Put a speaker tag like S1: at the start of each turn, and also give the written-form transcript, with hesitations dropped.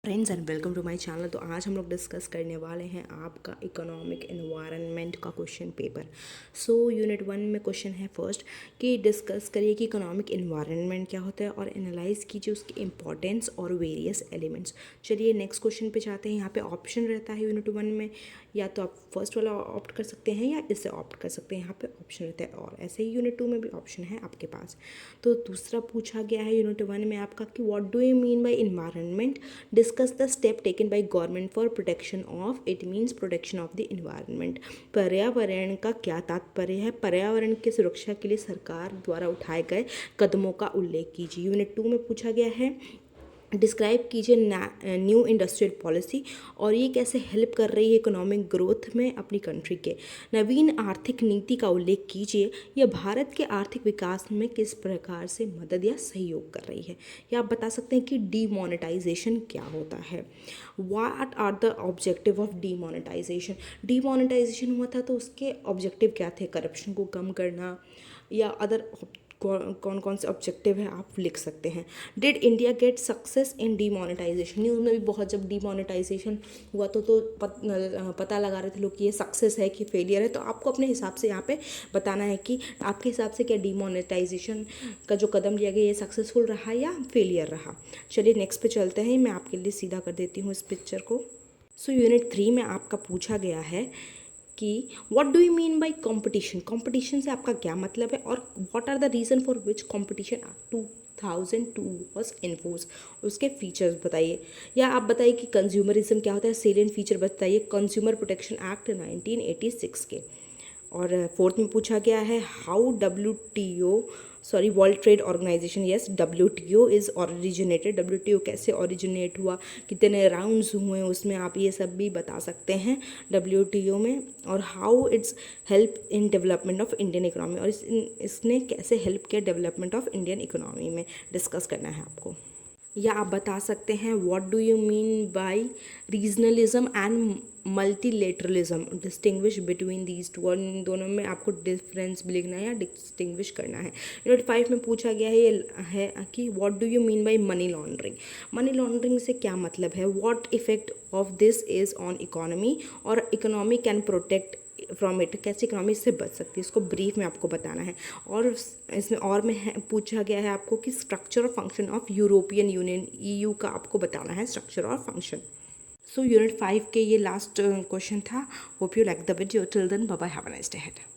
S1: Friends and welcome to my channel. तो आज हम लोग डिस्कस करने वाले हैं आपका इकोनॉमिक एनवायरनमेंट का क्वेश्चन पेपर। यूनिट 1 में क्वेश्चन है फर्स्ट कि डिस्कस करिए कि इकोनॉमिक एनवायरनमेंट क्या होता है और एनालाइज कीजिए उसकी इंपॉर्टेंस और वेरियस एलिमेंट्स। चलिए नेक्स्ट क्वेश्चन पे जाते हैं। यहाँ पे ऑप्शन रहता है यूनिट 1 में, या तो आप फर्स्ट वाला ऑप्ट कर सकते हैं या इससे ऑप्ट कर सकते हैं। यहाँ पे ऑप्शन रहता है और ऐसे ही यूनिट 2 में भी ऑप्शन है आपके पास। तो दूसरा पूछा गया है यूनिट 1 में आपका कि what do you mean bye environment, discuss the step taken by government for protection of, it means protection of the environment. पर्यावरण का क्या तात्पर्य है, पर्यावरण की सुरक्षा के लिए सरकार द्वारा उठाए गए कदमों का उल्लेख कीजिए। यूनिट 2 में पूछा गया है डिस्क्राइब कीजिए न्यू इंडस्ट्रियल पॉलिसी और ये कैसे हेल्प कर रही है इकोनॉमिक ग्रोथ में अपनी कंट्री के। नवीन आर्थिक नीति का उल्लेख कीजिए, यह भारत के आर्थिक विकास में किस प्रकार से मदद या सहयोग कर रही है। या आप बता सकते हैं कि डीमोनेटाइजेशन क्या होता है। What are the objective of demonetisation. Demonetisation हुआ था तो उसके ऑब्जेक्टिव क्या थे, करप्शन को कम करना या अदर कौन कौन से ऑब्जेक्टिव है आप लिख सकते हैं। Did India get success in demonetisation. News में भी बहुत जब डीमोनेटाइजेशन हुआ तो पता लगा रहे थे लोग कि ये सक्सेस है कि फेलियर है। तो आपको अपने हिसाब से यहाँ पे बताना है कि आपके हिसाब से क्या डीमोनेटाइजेशन का जो कदम लिया गया ये सक्सेसफुल रहा या फेलियर रहा। चलिए नेक्स्ट पे चलते हैं। मैं आपके लिए सीधा कर देती हूँ इस पिक्चर को। यूनिट 3 में आपका पूछा गया है कि what do you mean by competition. Competition से आपका क्या मतलब है और what are the reason for which competition act 2002 was in force. उसके फीचर्स बताइए। या आप बताइए कि कंज्यूमरिज्म क्या होता है, सेलियंट फीचर बताइए कंज्यूमर प्रोटेक्शन एक्ट 1986 के। और फोर्थ में पूछा गया है how world trade organisation, yes WTO is originated. WTO कैसे ओरिजिनेट हुआ, कितने राउंड्स हुए उसमें आप ये सब भी बता सकते हैं WTO में। और how it's help in development of Indian economy, और इसने कैसे हेल्प किया डेवलपमेंट ऑफ इंडियन इकोनॉमी में डिस्कस करना है आपको। या आप बता सकते हैं what do you mean bye regionalism and multilateralism, distinguish between these two. और इन दोनों में आपको डिफरेंस भी लिखना है या डिस्टिंग्विश करना है। यूनिट 5 में पूछा गया है ये है कि what do you mean by money laundering. Money laundering से क्या मतलब है, what effect of this is on economy और economy can protect from it, कैसे इकोनॉमी से बच सकती है, इसको ब्रीफ में आपको बताना है। और इसमें और में पूछा गया है आपको कि स्ट्रक्चर और function of European union EU का आपको बताना है स्ट्रक्चर और फंक्शन। यूनिट 5 के ये लास्ट क्वेश्चन था। Hope you like the video. Till then bye bye, have a nice day ahead.